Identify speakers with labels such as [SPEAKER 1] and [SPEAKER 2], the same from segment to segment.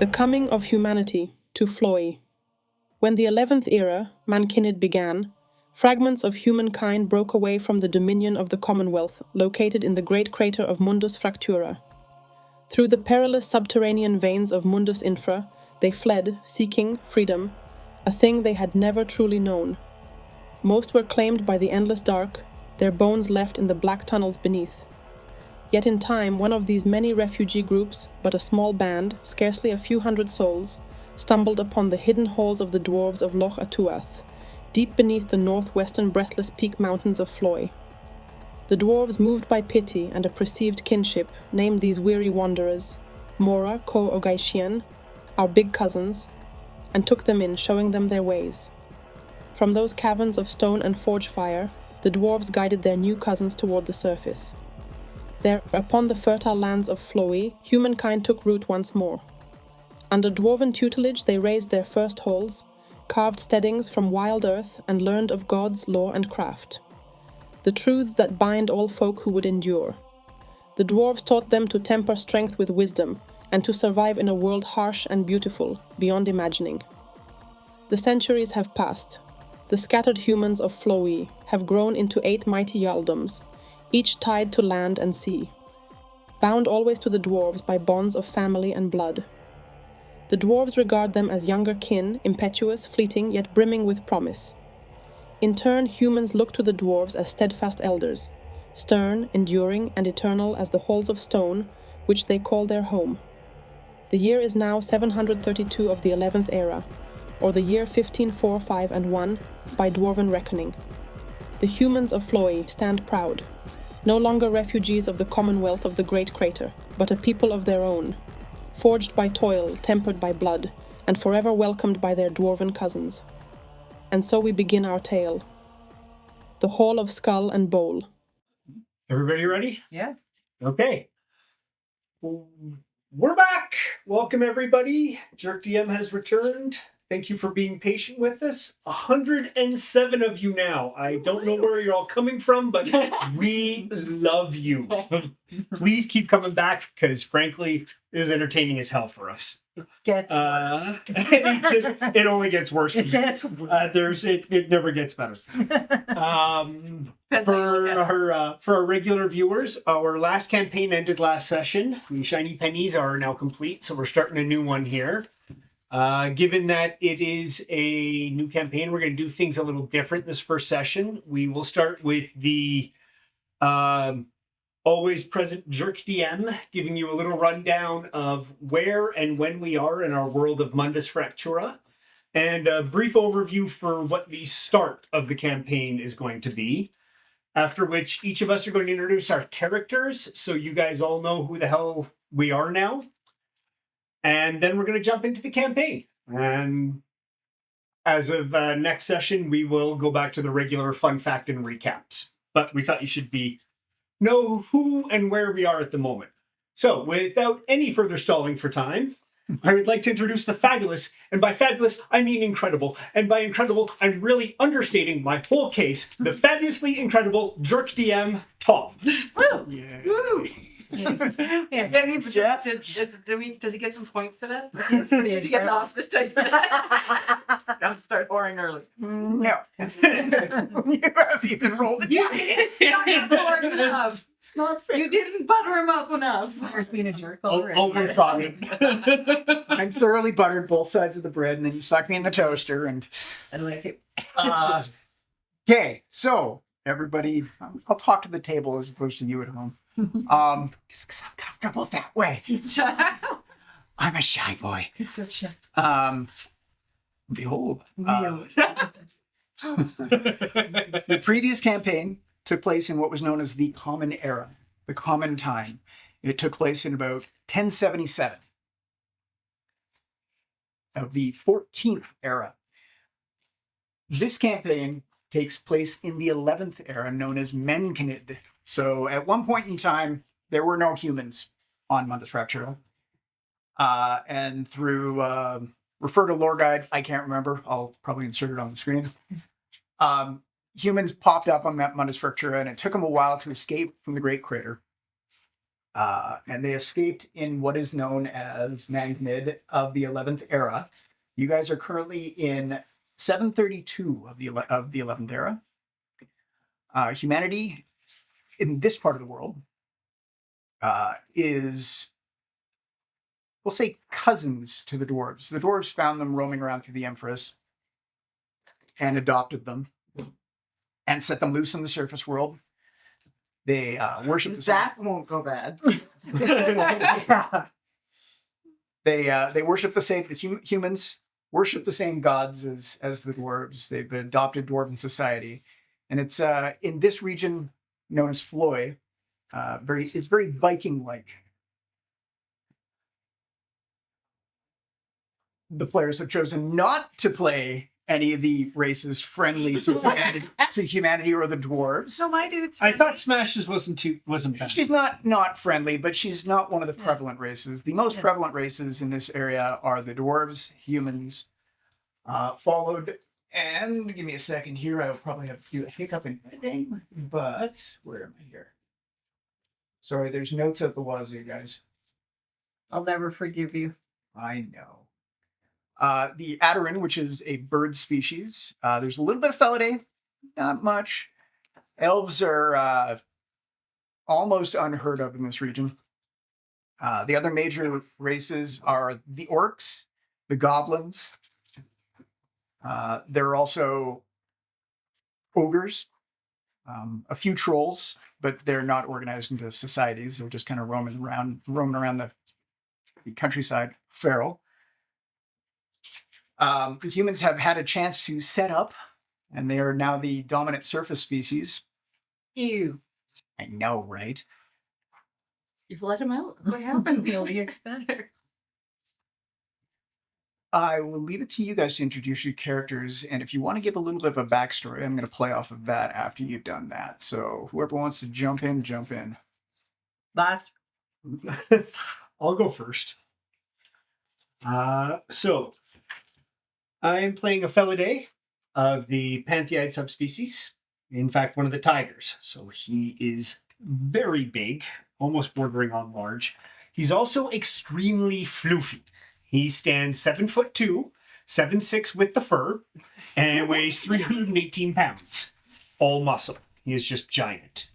[SPEAKER 1] The coming of humanity to Floi. When the 11th era, Mankinid, began, fragments of humankind broke away from the dominion of the Commonwealth located in the great crater of Mundus Fractura. Through the perilous subterranean veins of Mundus Infra, they fled, seeking freedom, a thing they had never truly known. Most were claimed by the endless dark, their bones left in the black tunnels beneath. Yet in time, one of these many refugee groups, but a small band, scarcely a few hundred souls, stumbled upon the hidden halls of the dwarves of Loch Atuath, deep beneath the northwestern breathless peak mountains of Floi. The dwarves, moved by pity and a perceived kinship, named these weary wanderers Mora Co Ogaishien, our big cousins, and took them in, showing them their ways. From those caverns of stone and forge fire, the dwarves guided their new cousins toward the surface. There, upon the fertile lands of Floi, humankind took root once more. Under dwarven tutelage they raised their first halls, carved steadings from wild earth, and learned of God's law and craft. The truths that bind all folk who would endure. The dwarves taught them to temper strength with wisdom, and to survive in a world harsh and beautiful, beyond imagining. The centuries have passed. The scattered humans of Floi have grown into 8 mighty jarldoms, each tied to land and sea, bound always to the dwarves by bonds of family and blood. The dwarves regard them as younger kin, impetuous, fleeting, yet brimming with promise. In turn, humans look to the dwarves as steadfast elders, stern, enduring, and eternal as the halls of stone, which they call their home. The year is now 732 of the 11th era, or the year 1545 and 1 by dwarven reckoning. The humans of Floi stand proud, no longer refugees of the commonwealth of the great crater, but a people of their own, forged by toil, tempered by blood, and forever welcomed by their dwarven cousins. And so we begin our tale. The Hall of Skull and Bowl.
[SPEAKER 2] Everybody ready?
[SPEAKER 3] Yeah.
[SPEAKER 2] Okay. We're back. Welcome, everybody. Jerk DM has returned. Thank you for being patient with us. 107 of you now. I don't know where you're all coming from, but we love you. Please keep coming back because, frankly, this is entertaining as hell for us.
[SPEAKER 3] Gets worse.
[SPEAKER 2] It only gets worse.
[SPEAKER 3] It gets worse.
[SPEAKER 2] It never gets better. For our regular viewers, our last campaign ended last session. The shiny pennies are now complete, so we're starting a new one here. Given that it is a new campaign, we're going to do things a little different this first session. We will start with the always present Jerk DM, giving you a little rundown of where and when we are in our world of Mundus Fractura, and a brief overview for what the start of the campaign is going to be. After which, each of us are going to introduce our characters, so you guys all know who the hell we are now. And then we're going to jump into the campaign. And as of next session, we will go back to the regular fun fact and recaps. But we thought you should know who and where we are at the moment. So without any further stalling for time, I would like to introduce the fabulous, and by fabulous, I mean incredible. And by incredible, I'm really understating my whole case. The fabulously incredible Jerk DM, Tom.
[SPEAKER 3] Woo!
[SPEAKER 2] Yeah.
[SPEAKER 3] Woo! Yes. Does he get some point for that? It's pretty does he get an auspice taste for that? I'll start pouring early.
[SPEAKER 4] No. You haven't even rolled it.
[SPEAKER 3] It's not poured enough.
[SPEAKER 4] It's not fair.
[SPEAKER 3] You didn't butter him up enough. There's being a jerk already.
[SPEAKER 2] We're talking.
[SPEAKER 4] I'm thoroughly buttered both sides of the bread, and then you stuck me in the toaster. And
[SPEAKER 3] I like it.
[SPEAKER 4] okay, so everybody, I'll talk to the table as opposed to you at home. Just because I'm comfortable that way.
[SPEAKER 3] He's shy.
[SPEAKER 4] I'm a shy boy.
[SPEAKER 3] He's so shy.
[SPEAKER 4] Behold. The previous campaign took place in what was known as the Common Era, the Common Time. It took place in about 1077 of the 14th era. This campaign takes place in the 11th era, known as Menkinid. So at one point in time, there were no humans on Mundus Fractura. And through, refer to lore guide, I can't remember. I'll probably insert it on the screen. Humans popped up on Mundus Fractura, and it took them a while to escape from the Great Crater. and they escaped in what is known as Mangnid of the 11th era. You guys are currently in 732 of the 11th era. Humanity in this part of the world is, we'll say, cousins to the dwarves. The dwarves found them roaming around through the Empress and adopted them and set them loose in the surface world. They worship the
[SPEAKER 3] That won't go bad.
[SPEAKER 4] They worship the same. Humans worship the same gods as the dwarves. They've adopted dwarven society, and it's in this region known as Floy. It's very Viking-like. The players have chosen not to play any of the races friendly to humanity or the dwarves.
[SPEAKER 3] So my dude's.
[SPEAKER 2] I thought Smashes wasn't bad.
[SPEAKER 4] She's not friendly, but she's not one of the prevalent races. The most prevalent races in this area are the dwarves, humans, followed. And give me a second here. I'll probably have to do a hiccup in editing, but where am I here? Sorry, there's notes at the wazoo, guys.
[SPEAKER 3] I'll never forgive you.
[SPEAKER 4] I know. The ERIN, which is a bird species. There's a little bit of Felidae, not much. Elves are almost unheard of in this region. The other major races are the orcs, the goblins. There are also ogres, a few trolls, but they're not organized into societies. They're just kind of roaming around the countryside, feral. The humans have had a chance to set up, and they are now the dominant surface species.
[SPEAKER 3] Ew.
[SPEAKER 4] I know, right?
[SPEAKER 3] You've let him out. What happened? He'll be expected.
[SPEAKER 4] I will leave it to you guys to introduce your characters, and if you want to give a little bit of a backstory, I'm going to play off of that after you've done that. So whoever wants to jump in, jump in.
[SPEAKER 3] Last.
[SPEAKER 2] I'll go first. So I am playing a Felidae of the Pantheid subspecies. In fact, one of the tigers. So he is very big, almost bordering on large. He's also extremely floofy. He stands 7'2", 7'6" with the fur, and weighs 318 pounds. All muscle. He is just giant.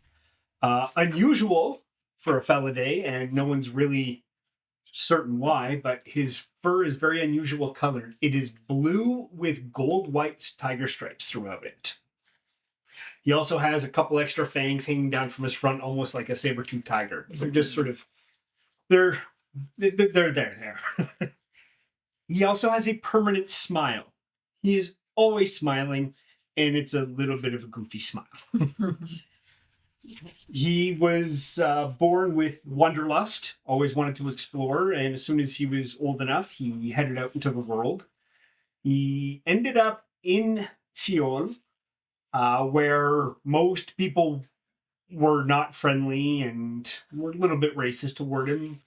[SPEAKER 2] Unusual for a Felidae, and no one's really certain why, but his fur is very unusual colored. It is blue with gold white tiger stripes throughout it. He also has a couple extra fangs hanging down from his front, almost like a saber-toothed tiger. They're just sort of, they're there. He also has a permanent smile. He is always smiling, and it's a little bit of a goofy smile. He was born with wanderlust, always wanted to explore, and as soon as he was old enough, he headed out into the world. He ended up in Fiol, where most people were not friendly and were a little bit racist toward him.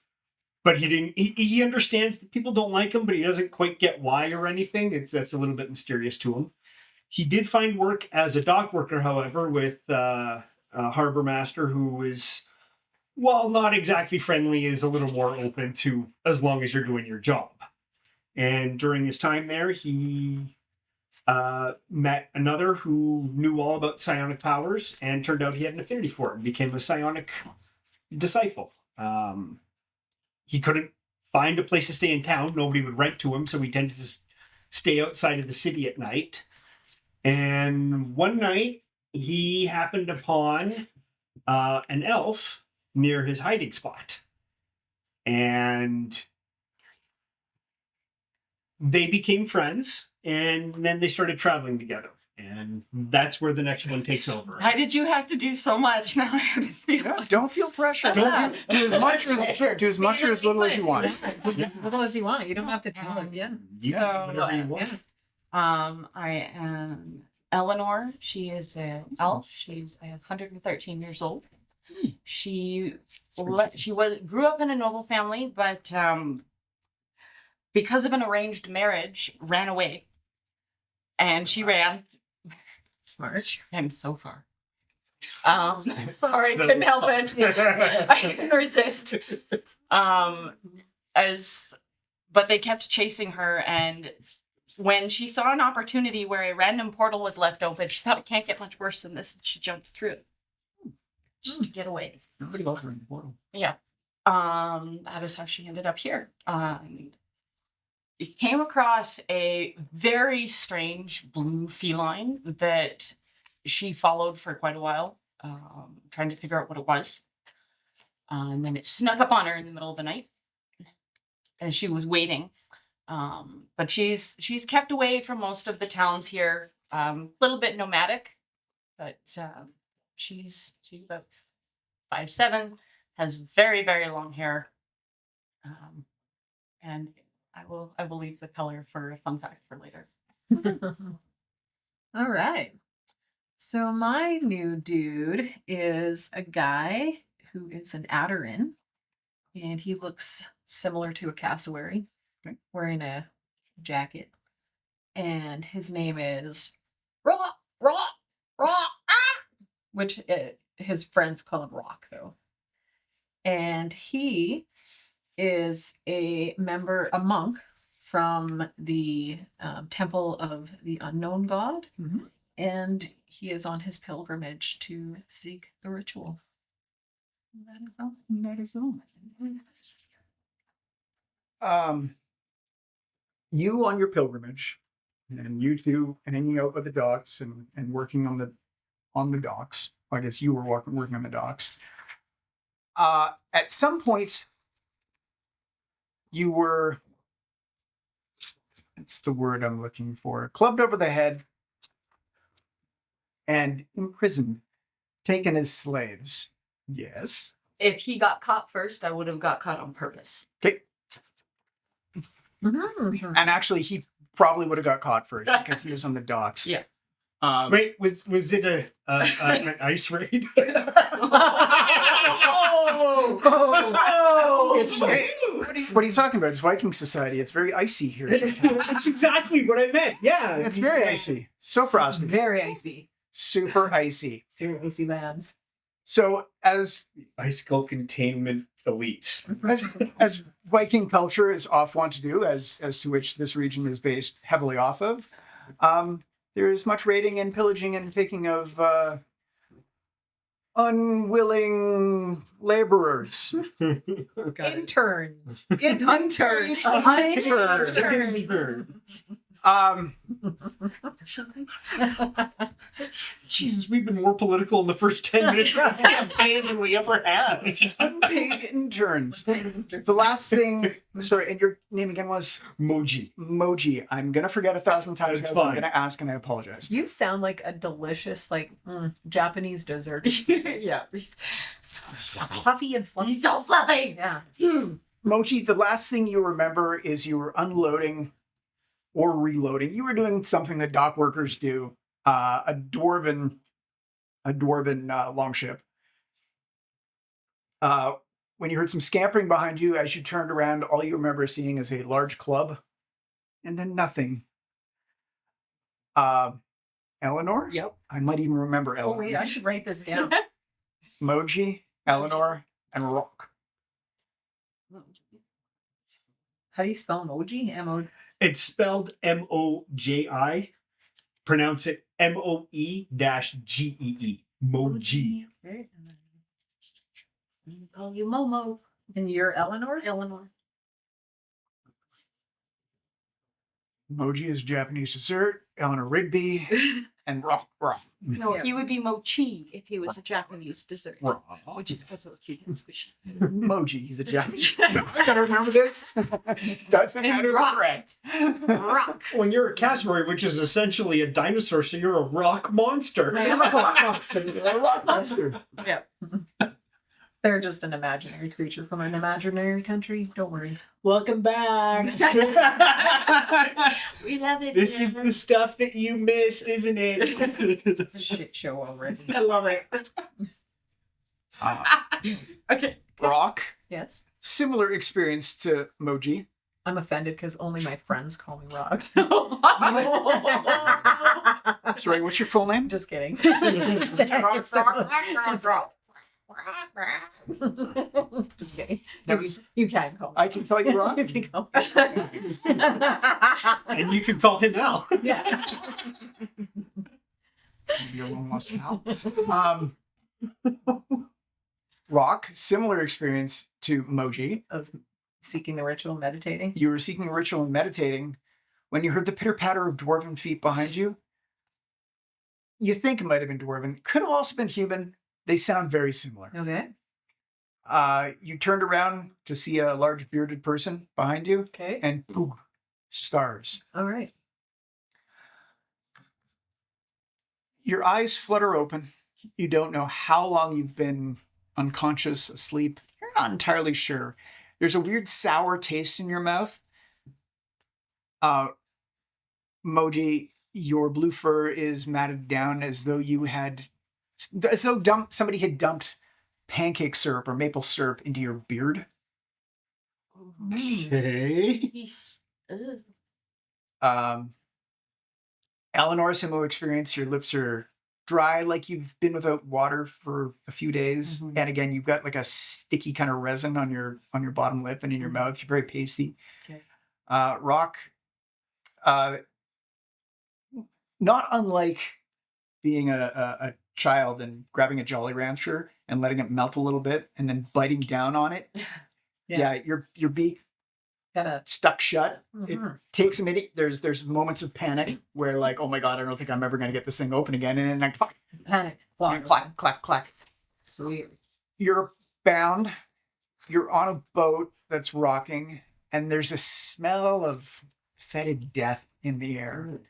[SPEAKER 2] But he understands that people don't like him, but he doesn't quite get why or anything. That's a little bit mysterious to him. He did find work as a dock worker, however, with a harbor master who is, while not exactly friendly, is a little more open to as long as you're doing your job. And during his time there, he met another who knew all about psionic powers and turned out he had an affinity for it and became a psionic disciple. He couldn't find a place to stay in town. Nobody would rent to him, so he tended to stay outside of the city at night. And one night, he happened upon an elf near his hiding spot. And they became friends, and then they started traveling together. And that's where the next one takes over.
[SPEAKER 3] Why did you have to do so much? Now I have to feel.
[SPEAKER 4] Don't feel pressure. Do as much or as little as you want.
[SPEAKER 3] As little as you want. You don't have to tell him. Yeah.
[SPEAKER 2] Whatever you want.
[SPEAKER 3] I am Eleanor. She is an elf. She's 113 years old. She grew up in a noble family, but because of an arranged marriage, ran away. And she ran. Smart. And so far. Sorry, couldn't help it. I couldn't resist. But they kept chasing her, and when she saw an opportunity where a random portal was left open, she thought it can't get much worse than this, and she jumped through it just to get away.
[SPEAKER 4] Nobody goes around the portal.
[SPEAKER 3] Yeah. That is how she ended up here. He came across a very strange blue feline that she followed for quite a while, trying to figure out what it was. And then it snuck up on her in the middle of the night, and she was waiting. But she's kept away from most of the towns here. A little bit nomadic, but she's about 5'7", has very, very long hair, and I will leave the color for a fun fact for later.
[SPEAKER 5] All right. So my new dude is a guy who is an ERIN, and he looks similar to a cassowary, wearing a jacket, and his name is Rock, which his friends call him Rock, though. And he is a monk from the Temple of the Unknown God, and he is on his pilgrimage to seek the ritual. That is all.
[SPEAKER 4] That is all. You on your pilgrimage, and you two hanging out by the docks and working on the docks. I guess you were working on the docks. At some point, you were, it's the word I'm looking for, clubbed over the head and imprisoned, taken as slaves. Yes.
[SPEAKER 3] If he got caught first, I would have got caught on purpose.
[SPEAKER 4] Okay.
[SPEAKER 5] Mm-hmm.
[SPEAKER 4] And actually, he probably would have got caught first because he was on the docks.
[SPEAKER 3] Yeah.
[SPEAKER 2] Wait, was it an ice raid?
[SPEAKER 4] It's, what are you talking about? It's Viking society. It's very icy here.
[SPEAKER 2] That's exactly what I meant. Yeah.
[SPEAKER 4] It's very icy. So frosty.
[SPEAKER 5] Very icy.
[SPEAKER 4] Super icy.
[SPEAKER 5] Very icy lands.
[SPEAKER 4] So as
[SPEAKER 2] Icicle containment elite.
[SPEAKER 4] as Viking culture is oft wont to do, as to which this region is based heavily off of, there is much raiding and pillaging and taking of unwilling laborers.
[SPEAKER 5] Interns.
[SPEAKER 4] Interns.
[SPEAKER 2] Jesus, we've been more political in the first 10 minutes of this campaign than we ever have.
[SPEAKER 4] Unpaid interns. The last thing, sorry, and your name again was?
[SPEAKER 2] Moji.
[SPEAKER 4] Moji. I'm going to forget 1,000 times.
[SPEAKER 2] That's
[SPEAKER 4] I'm
[SPEAKER 2] fine.
[SPEAKER 4] going to ask and I apologize.
[SPEAKER 5] You sound like a delicious, Japanese dessert.
[SPEAKER 3] Yeah.
[SPEAKER 5] So fluffy and fluffy.
[SPEAKER 3] He's so fluffy.
[SPEAKER 5] Yeah.
[SPEAKER 4] Moji, the last thing you remember is you were unloading or reloading. You were doing something that dock workers do, a dwarven longship. When you heard some scampering behind you, as you turned around, all you remember seeing is a large club, and then nothing. Eleanor?
[SPEAKER 5] Yep.
[SPEAKER 4] I might even remember
[SPEAKER 5] Oh,
[SPEAKER 4] Eleanor.
[SPEAKER 5] wait, I should write this down.
[SPEAKER 4] Moji, Eleanor, and Rock.
[SPEAKER 5] How do you spell emoji?
[SPEAKER 2] It's spelled M-O-J-I. Pronounce it M-O-E-G-E-E. Moji.
[SPEAKER 5] Okay.
[SPEAKER 3] I'm gonna call you Momo.
[SPEAKER 5] And you're Eleanor?
[SPEAKER 3] Eleanor.
[SPEAKER 4] Moji is Japanese dessert. Eleanor Rigby, and Rock.
[SPEAKER 3] No,
[SPEAKER 5] Yeah.
[SPEAKER 3] he would be Mochi if he was a Japanese dessert, which is also a cute squishy.
[SPEAKER 4] Moji, he's a Japanese. I gotta remember this. Doesn't
[SPEAKER 3] And
[SPEAKER 4] matter.
[SPEAKER 3] Rock.
[SPEAKER 4] Correct.
[SPEAKER 3] Rock.
[SPEAKER 2] When you're a cassowary, which is essentially a dinosaur, so you're a rock monster.
[SPEAKER 5] I am a rock monster.
[SPEAKER 4] A rock monster.
[SPEAKER 5] Yeah. They're just an imaginary creature from an imaginary country. Don't worry.
[SPEAKER 2] Welcome back.
[SPEAKER 3] We love it.
[SPEAKER 2] This is the stuff that you miss, isn't it?
[SPEAKER 5] It's a shit show already.
[SPEAKER 3] I love it. Okay.
[SPEAKER 4] Rock,
[SPEAKER 5] Yes.
[SPEAKER 4] similar experience to Moji.
[SPEAKER 5] I'm offended because only my friends call me Rock.
[SPEAKER 4] Sorry, what's your full name?
[SPEAKER 5] Just kidding. Just kidding. No, you can call me.
[SPEAKER 4] I can call you Rock.
[SPEAKER 5] You can call me.
[SPEAKER 2] And you can call him Al.
[SPEAKER 5] Yeah.
[SPEAKER 4] You're almost Al. Rock, similar experience to Moji.
[SPEAKER 5] I was seeking the ritual, meditating.
[SPEAKER 4] You were seeking a ritual and meditating when you heard the pitter-patter of dwarven feet behind you. You think it might have been dwarven. Could have also been human. They sound very similar.
[SPEAKER 5] Okay.
[SPEAKER 4] You turned around to see a large bearded person behind you,
[SPEAKER 5] Okay.
[SPEAKER 4] and boom, stars.
[SPEAKER 5] All right.
[SPEAKER 4] Your eyes flutter open. You don't know how long you've been unconscious, asleep. You're not entirely sure. There's a weird sour taste in your mouth. Moji, your blue fur is matted down as though somebody had dumped pancake syrup or maple syrup into your beard.
[SPEAKER 2] Okay.
[SPEAKER 4] Eleanor, similar experience. Your lips are dry, like you've been without water for a few days.
[SPEAKER 5] Mhm.
[SPEAKER 4] And again, you've got like a sticky kind of resin on your bottom lip and in your mouth. You're very pasty.
[SPEAKER 5] Okay.
[SPEAKER 4] Rock, not unlike being a child and grabbing a Jolly Rancher and letting it melt a little bit and then biting down on it. Yeah, your beak
[SPEAKER 5] Gotta.
[SPEAKER 4] stuck shut. It
[SPEAKER 5] Mhm.
[SPEAKER 4] takes a minute. There's moments of panic where like, oh my god, I don't think I'm ever gonna get this thing open again. And then clack,
[SPEAKER 5] Panic.
[SPEAKER 4] clack, clack, clack.
[SPEAKER 5] Sweet.
[SPEAKER 4] You're bound. You're on a boat that's rocking, and there's a smell of fetid death in the air.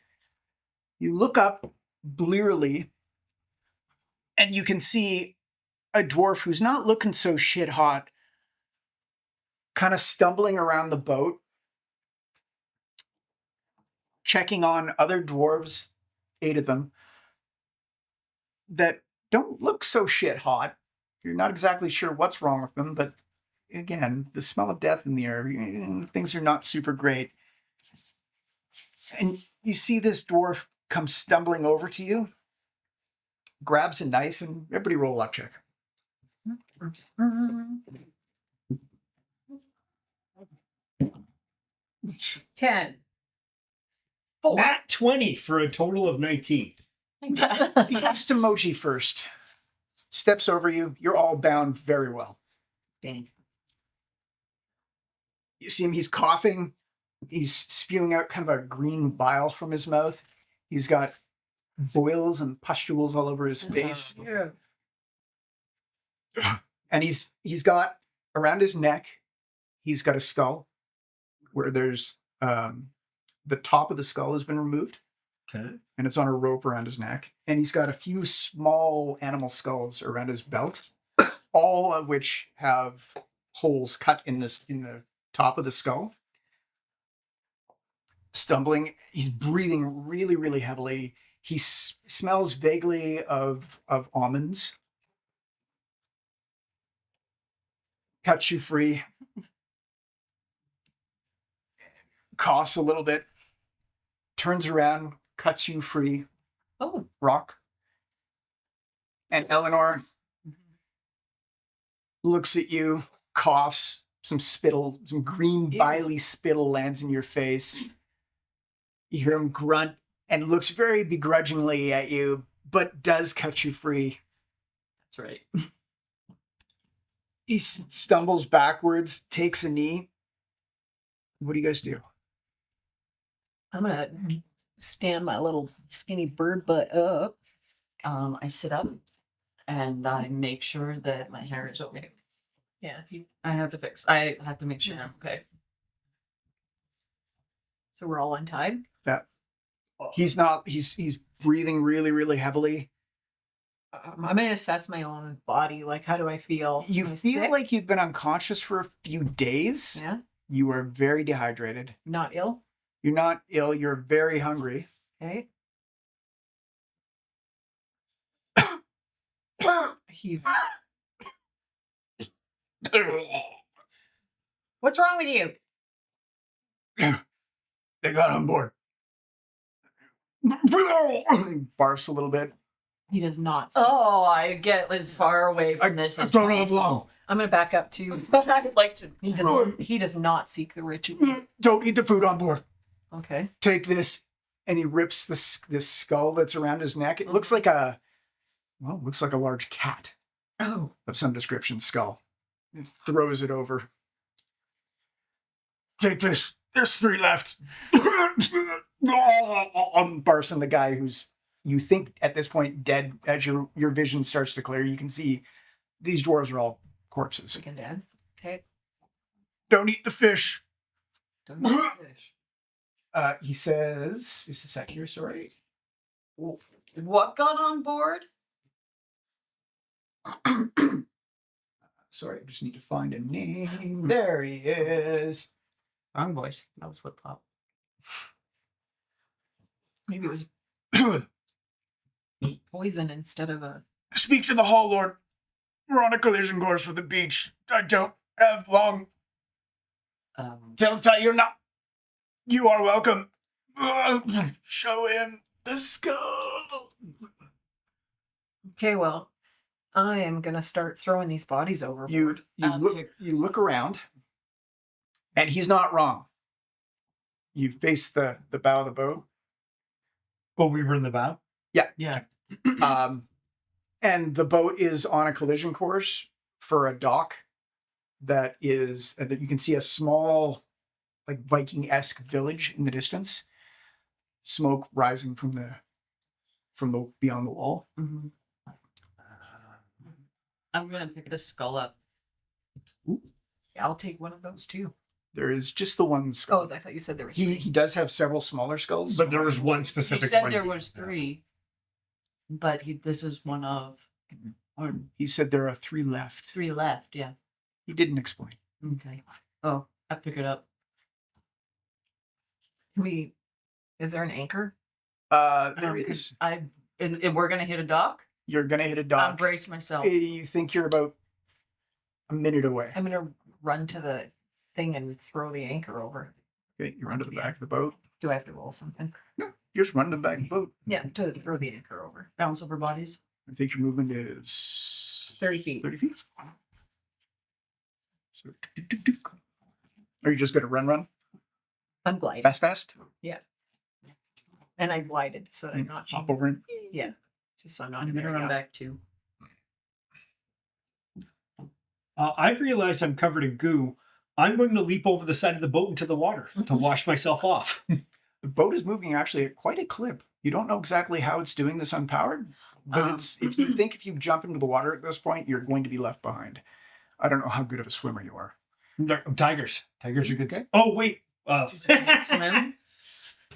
[SPEAKER 4] You look up blearily, and you can see a dwarf who's not looking so shit hot, kind of stumbling around the boat, checking on other dwarves, 8 of them, that don't look so shit hot. You're not exactly sure what's wrong with them, but again, the smell of death in the air, things are not super great. And you see this dwarf come stumbling over to you, grabs a knife, and everybody roll a luck check.
[SPEAKER 5] 10. 4.
[SPEAKER 2] Nat 20 for a total of 19.
[SPEAKER 4] He goes to Moji first, steps over you. You're all bound very well.
[SPEAKER 5] Dang.
[SPEAKER 4] You see him, he's coughing. He's spewing out kind of a green bile from his mouth. He's got boils and pustules all over his face.
[SPEAKER 5] Yeah.
[SPEAKER 4] And he's got around his neck, he's got a skull where there's the top of the skull has been removed.
[SPEAKER 2] Okay.
[SPEAKER 4] And it's on a rope around his neck. And he's got a few small animal skulls around his belt, all of which have holes cut in the top of the skull. Stumbling, he's breathing really, really heavily. He smells vaguely of almonds. Cuts you free. Coughs a little bit. Turns around, cuts you free.
[SPEAKER 5] Oh.
[SPEAKER 4] Rock. And Eleanor looks at you, coughs, some spittle, some green biley spittle lands in your face. You hear him grunt and looks very begrudgingly at you, but does cut you free.
[SPEAKER 3] That's right.
[SPEAKER 4] He stumbles backwards, takes a knee. What do you guys do?
[SPEAKER 5] I'm gonna stand my little skinny bird butt up.
[SPEAKER 3] I sit up and I make sure that my hair is okay.
[SPEAKER 5] Yeah.
[SPEAKER 3] I have to make sure I'm okay.
[SPEAKER 5] So we're all untied.
[SPEAKER 4] He's not. He's breathing really, really heavily.
[SPEAKER 5] I'm gonna assess my own body. Like, how do I feel?
[SPEAKER 4] You
[SPEAKER 5] Am I
[SPEAKER 4] feel
[SPEAKER 5] sick?
[SPEAKER 4] like you've been unconscious for a few days.
[SPEAKER 5] Yeah.
[SPEAKER 4] You are very dehydrated.
[SPEAKER 5] Not ill.
[SPEAKER 4] You're not ill. You're very hungry.
[SPEAKER 5] Okay. He's. What's wrong with you?
[SPEAKER 4] They got on board. Barfs a little bit.
[SPEAKER 5] He does not. See.
[SPEAKER 3] Oh, I get as far away from this as
[SPEAKER 4] don't know how
[SPEAKER 3] possible.
[SPEAKER 4] long.
[SPEAKER 5] I'm gonna back up too.
[SPEAKER 3] I would like to.
[SPEAKER 5] He does not seek the ritual.
[SPEAKER 4] Don't eat the food on board.
[SPEAKER 5] Okay.
[SPEAKER 4] Take this. And he rips this skull that's around his neck. It looks like looks like a large cat
[SPEAKER 3] Oh.
[SPEAKER 4] of some description skull. He throws it over. Take this. There's 3 left. Barfs on the guy who's, you think at this point, dead. As your vision starts to clear, you can see these dwarves are all corpses.
[SPEAKER 5] Freaking dead. Okay.
[SPEAKER 4] Don't eat the fish.
[SPEAKER 5] Don't eat the fish.
[SPEAKER 4] He says, just a sec here, sorry.
[SPEAKER 3] What got on board?
[SPEAKER 4] Sorry, I just need to find a name. There he is.
[SPEAKER 3] Wrong voice. That was flip flop.
[SPEAKER 5] Maybe it was poison instead of a.
[SPEAKER 4] Speak to the Hall Lord. We're on a collision course for the beach. I don't have long. Tell you're not. You are welcome. Show him the skull.
[SPEAKER 5] Okay, well, I am gonna start throwing these bodies overboard.
[SPEAKER 4] You look around, and he's not wrong. You face the bow of the boat.
[SPEAKER 2] Oh, we were in the bow?
[SPEAKER 3] Yeah.
[SPEAKER 4] And the boat is on a collision course for a dock that is that you can see a small, like Viking-esque village in the distance. Smoke rising from the beyond the wall.
[SPEAKER 3] Mm-hmm. I'm gonna pick the skull up.
[SPEAKER 5] Yeah, I'll take one of those too.
[SPEAKER 4] There is just the one skull.
[SPEAKER 5] Oh, I thought you said there were
[SPEAKER 4] He does have several smaller skulls.
[SPEAKER 2] But there was one
[SPEAKER 3] He
[SPEAKER 2] specific
[SPEAKER 3] said
[SPEAKER 2] one.
[SPEAKER 3] there was 3, but this is one of, or
[SPEAKER 4] He said there are 3 left.
[SPEAKER 3] 3 left. Yeah.
[SPEAKER 4] He didn't explain.
[SPEAKER 3] Okay. Oh, I pick it up.
[SPEAKER 5] Is there an anchor?
[SPEAKER 4] There is.
[SPEAKER 3] And we're gonna hit a dock.
[SPEAKER 4] You're gonna hit a
[SPEAKER 3] I'll
[SPEAKER 4] dock.
[SPEAKER 3] brace myself.
[SPEAKER 4] You think you're about a minute away.
[SPEAKER 5] I'm gonna run to the thing and throw the anchor over.
[SPEAKER 4] Okay, you run to the back of the boat.
[SPEAKER 5] Do I have to roll something?
[SPEAKER 4] No, you just run to the back of the boat.
[SPEAKER 5] Yeah, to throw the anchor over.
[SPEAKER 3] Bounce over bodies.
[SPEAKER 4] I think your movement is
[SPEAKER 5] 30 feet.
[SPEAKER 4] 30 feet. So, are you just gonna run?
[SPEAKER 5] I'm gliding.
[SPEAKER 4] Fast?
[SPEAKER 5] And I glided so that I'm not
[SPEAKER 4] Hop over and
[SPEAKER 5] Yeah. Just so I'm not
[SPEAKER 3] I'm
[SPEAKER 5] in
[SPEAKER 3] gonna
[SPEAKER 5] there.
[SPEAKER 3] run
[SPEAKER 5] Yeah.
[SPEAKER 3] back too.
[SPEAKER 2] I've realized I'm covered in goo. I'm going to leap over the side of the boat into the water to wash myself off.
[SPEAKER 4] the boat is moving actually at quite a clip. You don't know exactly how it's doing this unpowered, but it's if you jump into the water at this point, you're going to be left behind. I don't know how good of a swimmer you are.
[SPEAKER 2] Tigers. Tigers are good.
[SPEAKER 4] Okay.
[SPEAKER 2] Oh, wait.
[SPEAKER 3] Swim.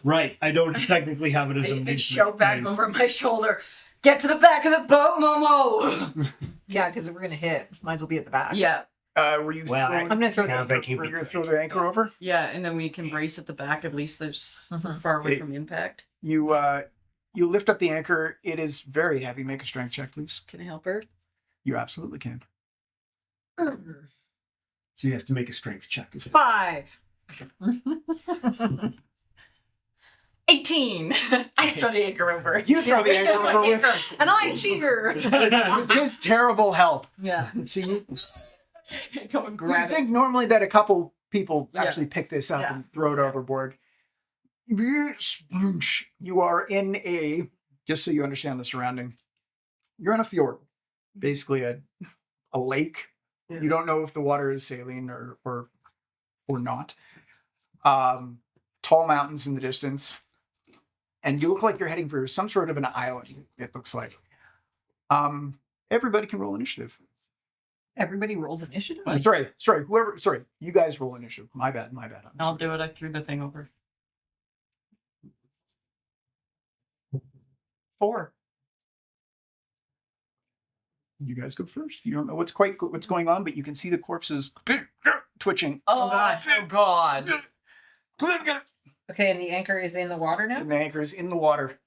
[SPEAKER 2] Right. I don't technically have it as a
[SPEAKER 3] I show back over my shoulder. Get to the back of the boat, Momo.
[SPEAKER 5] Yeah, because if we're gonna hit, might as well be at the back.
[SPEAKER 3] Yeah.
[SPEAKER 4] Were you
[SPEAKER 2] Well,
[SPEAKER 4] throwing,
[SPEAKER 5] I'm gonna throw
[SPEAKER 2] Sounds
[SPEAKER 5] the
[SPEAKER 2] like
[SPEAKER 5] anchor.
[SPEAKER 2] you-
[SPEAKER 4] were you gonna throw the anchor over?
[SPEAKER 3] Yeah, and then we can brace at the back. At least there's
[SPEAKER 5] Mhm.
[SPEAKER 3] far away
[SPEAKER 4] Hey.
[SPEAKER 3] from impact.
[SPEAKER 4] You lift up the anchor. It is very heavy. Make a strength check, please.
[SPEAKER 3] Can I help her?
[SPEAKER 4] You absolutely can.
[SPEAKER 2] So you have to make a strength check.
[SPEAKER 5] 5.
[SPEAKER 3] 18. I throw the anchor over.
[SPEAKER 4] You throw the anchor over with,
[SPEAKER 5] And I cheer.
[SPEAKER 4] with his terrible help.
[SPEAKER 5] Yeah.
[SPEAKER 4] So you
[SPEAKER 3] Go and
[SPEAKER 4] you
[SPEAKER 3] grab it.
[SPEAKER 4] think normally that a couple people
[SPEAKER 3] Yeah.
[SPEAKER 4] actually pick this up
[SPEAKER 5] Yeah.
[SPEAKER 4] and throw it overboard. You are in a, just so you understand the surrounding, you're in a fjord, basically a lake.
[SPEAKER 3] Yeah.
[SPEAKER 4] You don't know if the water is saline or not. Tall mountains in the distance. And you look like you're heading for some sort of an island, it looks like. Everybody can roll initiative.
[SPEAKER 5] Everybody rolls initiative.
[SPEAKER 4] Sorry, you guys roll initiative. My bad. I'm
[SPEAKER 3] I'll
[SPEAKER 4] sorry.
[SPEAKER 3] do it. I threw the thing over. 4.
[SPEAKER 4] You guys go first. You don't know what's going on, but you can see the corpses twitching.
[SPEAKER 3] Oh God. Oh God.
[SPEAKER 5] Okay, and the anchor is in the water now?
[SPEAKER 4] And the anchor is in the water.